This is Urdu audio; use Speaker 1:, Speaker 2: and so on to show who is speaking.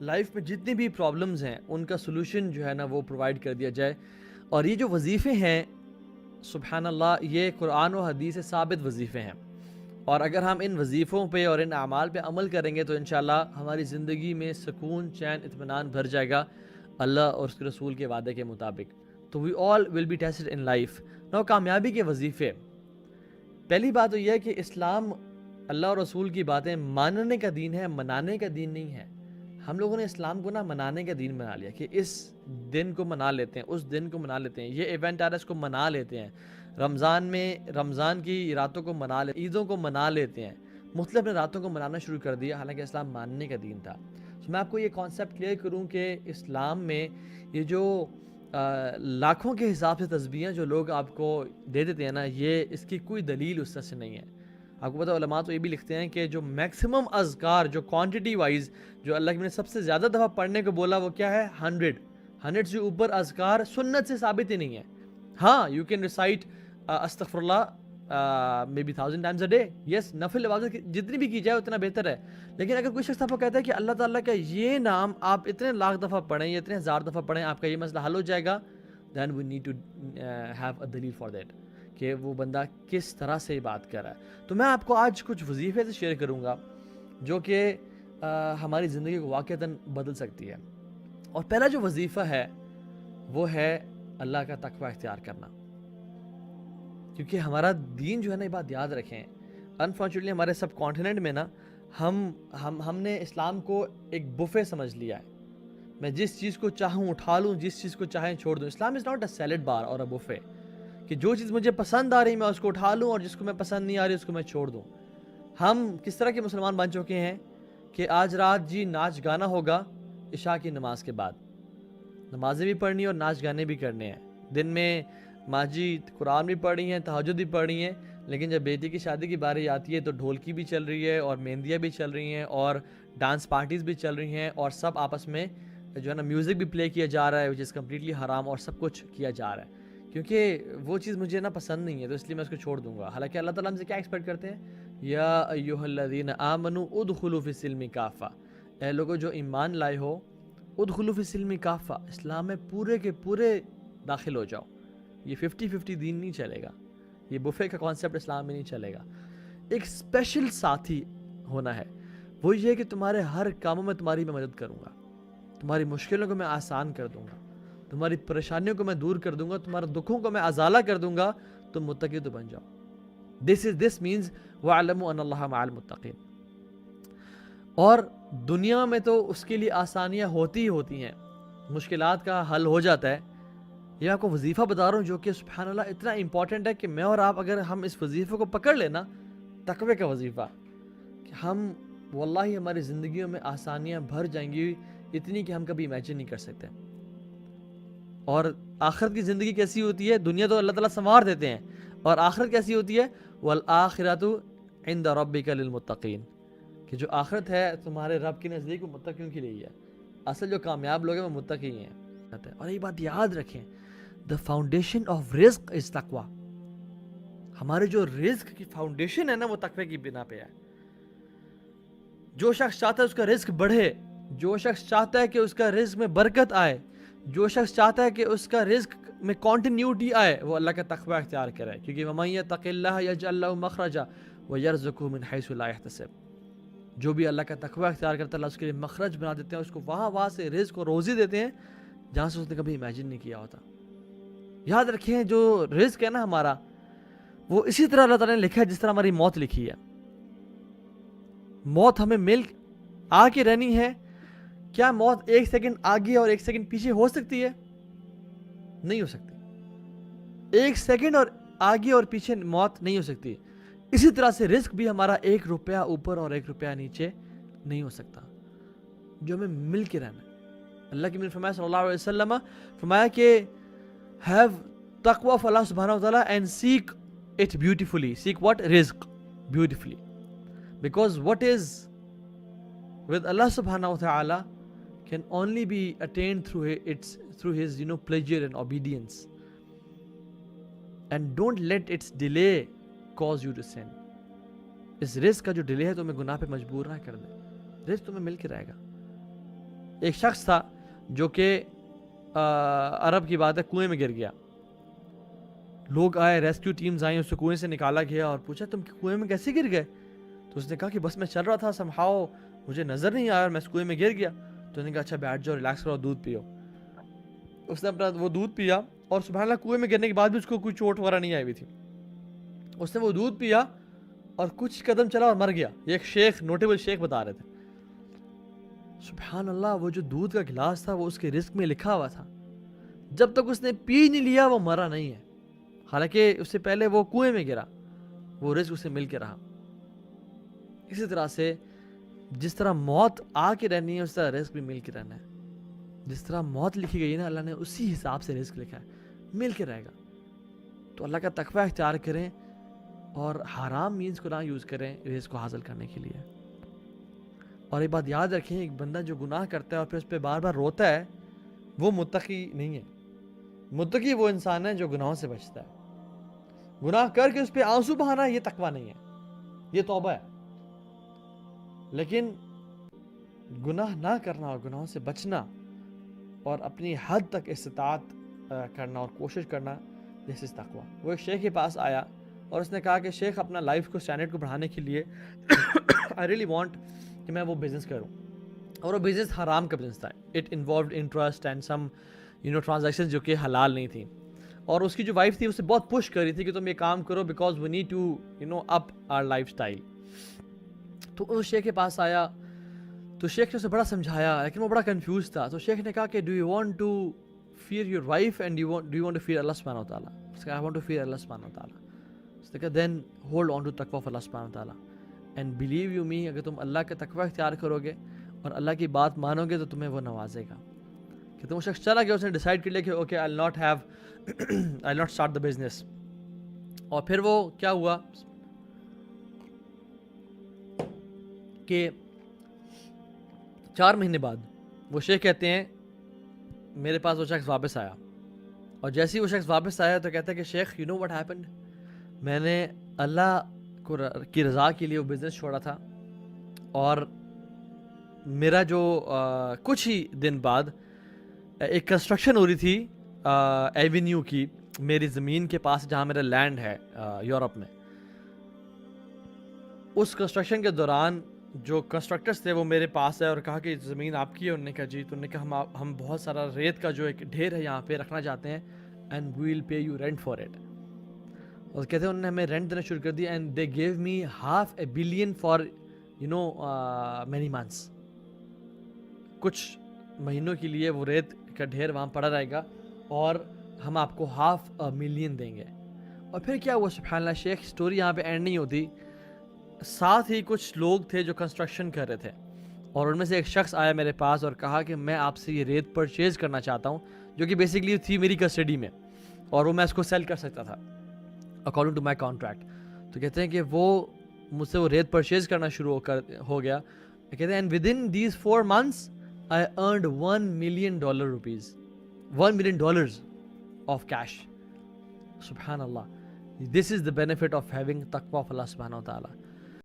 Speaker 1: لائف میں جتنی بھی پرابلمز ہیں ان کا سلوشن جو ہے نا وہ پرووائڈ کر دیا جائے. اور یہ جو وظیفے ہیں سبحان اللہ یہ قرآن و حدیث سے ثابت وظیفے ہیں, اور اگر ہم ان وظیفوں پہ اور ان اعمال پہ عمل کریں گے تو انشاءاللہ ہماری زندگی میں سکون, چین, اطمینان بھر جائے گا اللہ اور اس کے رسول کے وعدے کے مطابق. تو we all will be tested in life. No کامیابی کے وظیفے, پہلی بات تو یہ ہے کہ اسلام اللہ اور رسول کی باتیں ماننے کا دین ہے, منانے کا دین نہیں ہے. ہم لوگوں نے اسلام کو نا منانے کا دین بنا لیا کہ اس دن کو منا لیتے ہیں, اس دن کو منا لیتے ہیں, یہ ایونٹ آ رہا ہے اس کو منا لیتے ہیں, رمضان میں رمضان کی راتوں کو منا لیتے, عیدوں کو منا لیتے ہیں, مختلف راتوں کو منانا شروع کر دیا, حالانکہ اسلام ماننے کا دین تھا. تو میں آپ کو یہ کانسیپٹ کلیئر کروں کہ اسلام میں یہ جو لاکھوں کے حساب سے تسبیحیں جو لوگ آپ کو دے دیتے ہیں نا, یہ اس کی کوئی دلیل اس طرح سے نہیں ہے. آپ کو پتہ علماء تو یہ بھی لکھتے ہیں کہ جو میکسیمم اذکار جو کوانٹٹی وائز جو اللہ نے سب سے زیادہ دفعہ پڑھنے کو بولا وہ کیا ہے, 100 سے اوپر اذکار سنت سے ثابت ہی نہیں ہے. ہاں یو کین ریسائٹ استغفر اللہ may be 1000 times a day, yes, نفل عبادت جتنی بھی کی جائے اتنا بہتر ہے. لیکن اگر کوئی شخص آپ کو کہتا ہے کہ اللہ تعالیٰ کا یہ نام آپ اتنے لاکھ دفعہ پڑھیں یا اتنے ہزار دفعہ پڑھیں آپ کا یہ مسئلہ حل ہو جائے گا, then we need to have a دلیل فار دیٹ کہ وہ بندہ کس طرح سے بات کر رہا ہے. تو میں آپ کو آج کچھ وظیفے سے شیئر کروں گا جو کہ ہماری زندگی کو واقعتاً بدل سکتی ہے. اور پہلا جو وظیفہ ہے وہ ہے اللہ کا تقوی اختیار کرنا, کیونکہ ہمارا دین جو ہے نا, یہ بات یاد رکھیں, انفارچونیٹلی ہمارے سب کانٹیننٹ میں نا ہم نے اسلام کو ایک بفے سمجھ لیا ہے. میں جس چیز کو چاہوں اٹھا لوں, جس چیز کو چاہیں چھوڑ دوں. اسلام از ناٹ اے سیلڈ بار اور اے بفے کہ جو چیز مجھے پسند آ رہی میں اس کو اٹھا لوں اور جس کو میں پسند نہیں آ رہی اس کو میں چھوڑ دوں. ہم کس طرح کے مسلمان بن چکے ہیں کہ آج رات جی ناچ گانا ہوگا عشاء کی نماز کے بعد, نمازیں بھی پڑھنی اور ناچ گانے بھی کرنے ہیں. دن میں ماں جی قرآن بھی پڑھ رہی ہیں, تہجد بھی پڑھ رہی ہیں, لیکن جب بیٹی کی شادی کی باری آتی ہے تو ڈھولکی بھی چل رہی ہے اور مہندیاں بھی چل رہی ہیں اور ڈانس پارٹیز بھی چل رہی ہیں اور سب آپس میں جو ہے نا میوزک بھی پلے کیا جا رہا ہے, وچ از کمپلیٹلی حرام, اور سب کچھ کیا جا رہا ہے کیونکہ وہ چیز مجھے نا پسند نہیں ہے تو اس لیے میں اس کو چھوڑ دوں گا. حالانکہ اللہ تعالیٰ ہم سے کیا ایکسپیکٹ کرتے ہیں, یا ایھا الذین آمنوا ادخلوا فی السلم کافہ, اے لوگوں جو ایمان لائے ہو, ادخلوا فی السلم کافہ, اسلام میں پورے کے پورے داخل ہو جاؤ. یہ 50-50 دین نہیں چلے گا, یہ بفے کا کانسیپٹ اسلام میں نہیں چلے گا. ایک اسپیشل ساتھی ہونا ہے, وہ یہ کہ تمہارے ہر کاموں میں تمہاری میں مدد کروں گا, تمہاری مشکلوں کو میں آسان کر دوں گا, تمہاری پریشانیوں کو میں دور کر دوں گا, تمہارے دکھوں کو میں ازالہ کر دوں گا, تم متقی تو بن جاؤ. This means وَاعْلَمُوا أَنَّ اللَّهَ مَعَ الْمُتَّقِينَ. اور دنیا میں تو اس کے لیے آسانیاں ہوتی ہی ہوتی ہیں, مشکلات کا حل ہو جاتا ہے. یہ آپ کو وظیفہ بتا رہا ہوں جو کہ سبحان اللہ اتنا امپورٹنٹ ہے کہ میں اور آپ اگر ہم اس وظیفے کو پکڑ لینا, تقوی کا وظیفہ, کہ ہم واللہ ہماری زندگیوں میں آسانیاں بھر جائیں گی اتنی کہ ہم کبھی امیجن نہیں کر سکتے. اور آخرت کی زندگی کیسی ہوتی ہے, دنیا تو اللہ تعالیٰ سنوار دیتے ہیں, اور آخرت کیسی ہوتی ہے, وَالْآخِرَةُ عِنْدَ رَبِّكَ لِلْمُتَّقِينَ, کہ جو آخرت ہے تمہارے رب کے نزدیک وہ متقیوں کے لیے ہے. اصل جو کامیاب لوگ ہیں وہ متقی ہیں. اور یہ بات یاد رکھیں, the foundation of رزق is تقوی. ہمارے جو رزق کی فاؤنڈیشن ہے نا وہ تقوی کی بنا پہ ہے. جو شخص چاہتا ہے اس کا رزق بڑھے, جو شخص چاہتا ہے کہ اس کا رزق میں برکت آئے, جو شخص چاہتا ہے کہ اس کا رزق میں کنٹینیوٹی آئے, وہ اللہ کا تقوی اختیار کرے, کیونکہ وَمَن يَتَّقِ اللَّهَ يَجْعَل لَّهُ مَخْرَجًا وَيَرْزُقْهُ مِنْ حَيْثُ لَا يَحْتَسِبُ. جو بھی اللہ کا تقوی اختیار کرتا ہے اللہ اس کے لیے مخرج بنا دیتے ہیں, اس کو وہاں سے رزق و روزی دیتے ہیں جہاں سے اس نے کبھی امیجن نہیں کیا ہوتا. یاد رکھیں جو رزق ہے نا ہمارا, وہ اسی طرح اللہ تعالیٰ نے لکھا ہے جس طرح ہماری موت لکھی ہے. موت ہمیں مل آ کے رہنی ہے. کیا موت ایک سیکنڈ آگے اور ایک سیکنڈ پیچھے ہو سکتی ہے؟ نہیں ہو سکتی. ایک سیکنڈ اور آگے اور پیچھے موت نہیں ہو سکتی. اسی طرح سے رزق بھی ہمارا 1 روپیہ اوپر اور 1 روپیہ نیچے نہیں ہو سکتا, جو ہمیں مل کے رہنا ہے. اللہ کے نبی فرمایا صلی اللہ علیہ وسلم فرمایا کہ have taqwa of Allah subhanahu wa ta'ala and seek it beautifully. Seek what? Rizq. Beautifully. Because what is with Allah subhanahu wa ta'ala can only be attained through his pleasure and obedience. And don't let its delay cause you to sin. اس رزق کا جو ڈیلے ہے تمہیں گناہ پہ مجبور نہ کر دے. رزق تمہیں مل کے رہے گا. ایک شخص تھا جو کہ عرب کی بات ہے کنویں میں گر گیا. لوگ آئے, ریسکیو ٹیمز آئیں, اسے کنویں سے نکالا گیا اور پوچھا تم کنویں میں کیسے گر گئے؟ تو اس نے کہا کہ بس میں چل رہا تھا, سمہاؤ مجھے نظر نہیں آیا اور میں اس کنویں میں گر گیا. تو انہوں نے کہا اچھا بیٹھ جاؤ, ریلیکس کرو, دودھ پیو. اس نے اپنا وہ دودھ پیا اور سبحان اللہ کنویں میں گرنے کے بعد بھی اس کو کوئی چوٹ وغیرہ نہیں آئی ہوئی تھی. اس نے وہ دودھ پیا اور کچھ قدم چلا اور مر گیا. یہ ایک شیخ, نوٹیبل شیخ بتا رہے تھے. سبحان اللہ, وہ جو دودھ کا گلاس تھا وہ اس کے رزق میں لکھا ہوا تھا. جب تک اس نے پی نہیں لیا وہ مرا نہیں ہے, حالانکہ اس سے پہلے وہ کنویں میں گرا, وہ رزق اسے مل کے رہا. اسی طرح سے جس طرح موت آ کے رہنی ہے اس طرح رزق بھی مل کے رہنا ہے. جس طرح موت لکھی گئی ہے نا, اللہ نے اسی حساب سے رزق لکھا ہے, مل کے رہے گا. تو اللہ کا تقوی اختیار کریں اور حرام مینز کو نہ یوز کریں رزق کو حاصل کرنے کے لیے. اور ایک بات یاد رکھیں, ایک بندہ جو گناہ کرتا ہے اور پھر اس پہ بار بار روتا ہے وہ متقی نہیں ہے. متقی وہ انسان ہے جو گناہوں سے بچتا ہے. گناہ کر کے اس پہ آنسو بہانا یہ تقوی نہیں ہے, یہ توبہ ہے. لیکن گناہ نہ کرنا اور گناہوں سے بچنا اور اپنی حد تک استطاعت کرنا اور کوشش کرنا, دس از تقوی. وہ ایک شیخ کے پاس آیا اور اس نے کہا کہ شیخ اپنا لائف کو اسٹینڈرڈ کو بڑھانے کے لیے آئی ریئلی وانٹ کہ میں وہ بزنس کروں. اور وہ بزنس حرام کا بزنس تھا. It involved interest and some transaction جو کہ حلال نہیں تھیں. اور اس کی جو وائف تھی اسے بہت پش کر رہی تھی کہ تم یہ کام کرو because we need to up our lifestyle. تو اس شیخ کے پاس آیا تو شیخ نے اسے بڑا سمجھایا, لیکن وہ بڑا کنفیوز تھا. تو شیخ نے کہا کہ do you want to fear your wife and do you want to fear Allah سبحانہ و تعالیٰ؟ اس نے کہا I want to fear Allah سبحانہ و تعالیٰ. اس نے کہا دین ہولڈ آن ٹو تقوی آف اللہ سبحانہ و تعالیٰ اینڈ بلیو یو می, اگر تم اللہ کا تقوی اختیار کرو گے اور اللہ کی بات مانو گے تو تمہیں وہ نوازے گا. کہ تم وہ شخص چلا گیا, اس نے ڈیسائیڈ کر لیا کہ okay I will not start the business. اور پھر وہ کیا ہوا کہ 4 مہینے بعد وہ شیخ کہتے ہیں میرے پاس وہ شخص واپس آیا, اور جیسے ہی وہ شخص واپس آیا تو کہتا ہے کہ شیخ یو نو واٹ ہیپنڈ, میں نے اللہ کی رضا کے لیے وہ بزنس چھوڑا تھا اور میرا جو کچھ ہی دن بعد ایک کنسٹرکشن ہو رہی تھی ایونیو کی میری زمین کے پاس جہاں میرا لینڈ ہے یورپ میں. اس کنسٹرکشن کے دوران جو کنسٹرکٹرز تھے وہ میرے پاس آئے اور کہا کہ زمین آپ کی ہے. انہوں نے کہا جی. تو انہوں نے کہا ہم بہت سارا ریت کا جو ایک ڈھیر ہے یہاں پہ رکھنا چاہتے ہیں and we will pay you rent for it. اور کہتے ہیں انہوں نے ہمیں رینٹ دینا شروع کر دیا and they give me $500 million for many months. کچھ مہینوں کے لیے وہ ریت کا ڈھیر وہاں پڑا رہے گا اور ہم آپ کو $500 million دیں گے. اور پھر کیا ہوا سبحان اللہ, شیخ سٹوری یہاں پہ اینڈ نہیں ہوتی. ساتھ ہی کچھ لوگ تھے جو کنسٹرکشن کر رہے تھے اور ان میں سے ایک شخص آیا میرے پاس اور کہا کہ میں آپ سے یہ ریت پرچیز کرنا چاہتا ہوں جو کہ بیسکلی تھی میری کسٹڈی میں اور وہ میں اس کو سیل کر سکتا تھا اکارڈنگ ٹو مائی کانٹریکٹ. تو کہتے ہیں کہ وہ مجھ سے وہ ریت پرچیز کرنا شروع ہو گیا. کہتے ہیں and with in these 4 months I earned $1 million $1 million of cash. Subhanallah. This is the benefit of having taqwa of Allah subhanahu wa ta'ala.